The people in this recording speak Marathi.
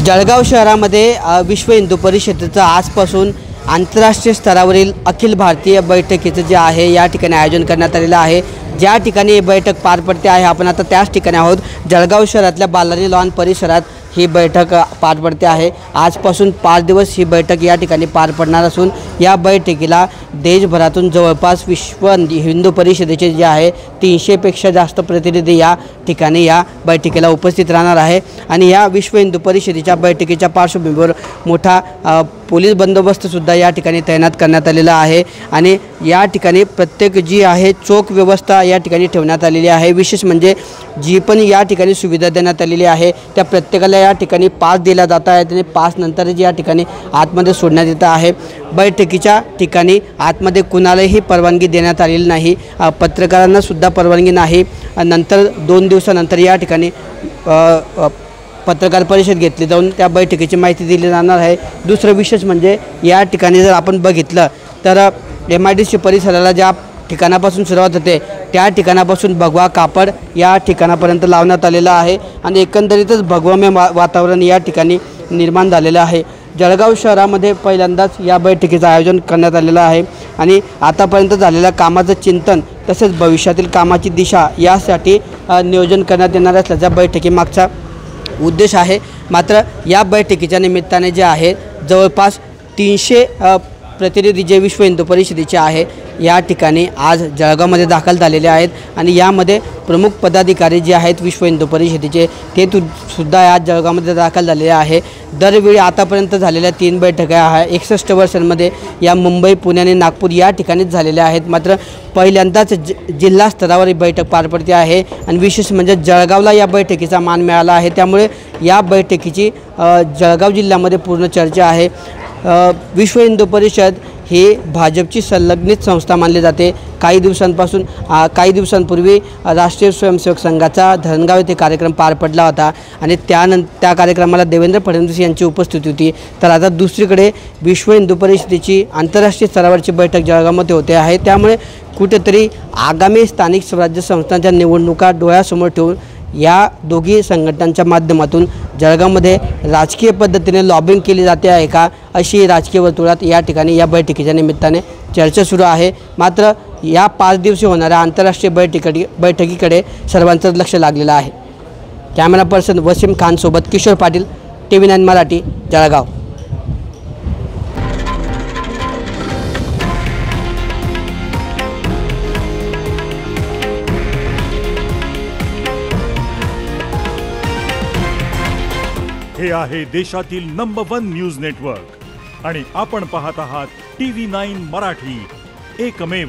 जळगाव शहरामध्ये विश्व हिंदू परिषदेचं आजपासून आंतरराष्ट्रीय स्तरावरील अखिल भारतीय बैठकीचं जे आहे या ठिकाणी आयोजन करण्यात आलेलं आहे। ज्या ठिकाणी ही बैठक पार पडते आहे आपण आता त्याच ठिकाणी आहोत। जळगाव शहरातल्या बालाजी लॉन परिसरात ही बैठक पार पडते आहे। आजपासून 5 दिवस ही बैठक या ठिकाणी पार पडणार असून या बैठकीला देशभरातून जवळपास विश्व हिंदू परिषदेचे जे आहे 300 पेक्षा जास्त प्रतिनिधी या ठिकाणी या बैठकीला उपस्थित राहणार आहे। आणि या विश्व हिंदू परिषदेच्या बैठकीच्या पार्श्वभूमीवर मोठा पोलीस बंदोबस्त सुद्धा या ठिकाणी तैनात करण्यात आलेला आहे। आणि या ठिकाणी प्रत्येक जी आहे चोख व्यवस्था या ठिकाणी ठेवण्यात आलेली आहे। विशेष म्हणजे जी पण या ठिकाणी सुविधा देण्यात आलेली आहे त्या प्रत्येकाला या ठिकाणी पास दिला जात आहे आणि पास नंतर जी या ठिकाणी आतमध्ये सोडण्यात येत आहे। बैठकीच्या ठिकाणी आतमध्ये कुणालाही परवानगी देण्यात आलेली नाही, पत्रकारांना सुद्धा परवानगी नाही। नंतर 2 दिवसानंतर या ठिकाणी पत्रकार परिषद घेतली जाऊन त्या बैठकीची माहिती दिली जाणार आहे। दुसरं विशेष म्हणजे या ठिकाणी जर आपण बघितलं तर MIDC परिसराला ज्या ठिकाणापासून सुरुवात होते त्या ठिकाणापासून भगवा कापड या ठिकाणापर्यंत लावण्यात आलेला आहे आणि एकंदरीतच भगवामय वातावरण या ठिकाणी निर्माण झालेलं आहे। जळगाव शहरामध्ये पहिल्यांदाच या बैठकीचं आयोजन करण्यात आलेलं आहे आणि आतापर्यंत झालेल्या कामाचं चिंतन तसेच भविष्यातील कामाची दिशा यासाठी नियोजन करण्यात येणार असल्याचा बैठकीमागचा उद्देश आहे। मात्र या बैठकीच्या निमित्ताने जे आहे जवळपास 300 प्रतिनिधी जे विश्व हिंदू परिषदेचे आहे या ठिकाणी आज जळगावमध्ये दाखल झालेले आहेत आणि यामध्ये प्रमुख पदाधिकारी जे आहेत विश्व हिंदू परिषदेचे ते सुद्धा आज जळगावमध्ये दाखल झालेले आहे। दरवेळी आतापर्यंत झालेल्या 3 बैठका आहे 61 वर्षांमध्ये या मुंबई, पुणे आणि नागपूर या ठिकाणीच झालेल्या आहेत। मात्र पहिल्यांदाच जिल्हा स्तरावर ही बैठक पार पडते आहे आणि विशेष म्हणजे जळगावला या बैठकीचा मान मिळाला आहे। त्यामुळे या बैठकीची जळगाव जिल्ह्यामध्ये पूर्ण चर्चा आहे। विश्व हिंदू परिषद ही भाजपची संलग्नित संस्था मानली जाते। काही दिवसांपूर्वी राष्ट्रीय स्वयंसेवक संघाचा धरणगाव येथे कार्यक्रम पार पडला होता आणि त्या कार्यक्रमाला देवेंद्र फडणवीस यांची उपस्थिती होती। तर आता दुसरीकडे विश्व हिंदू परिषदेची आंतरराष्ट्रीय स्तरावरची बैठक जळगावमध्ये होते आहे। त्यामुळे कुठेतरी आगामी स्थानिक स्वराज्य संस्थांच्या निवडणुका डोळ्यासमोर ठेवून या दोघी संघटनांच्या माध्यमातून जळगावमध्ये राजकीय पद्धतीने लॉबिंग केली जाते आहे का अशी राजकीय वर्तुळात या ठिकाणी या बैठकीच्या निमित्ताने चर्चा सुरू आहे। मात्र या 5 दिवसीय होणाऱ्या आंतरराष्ट्रीय बैठकीकडे सर्वांचं लक्ष लागलेलं आहे। कॅमेरा पर्सन वसीम खान सोबत किशोर पाटील, TV9 मराठी, जळगाव। हे आहे देशातील नंबर 1 न्यूज नेटवर्क आणि आपण पाहत आहात TV9 मराठी, एकमेव।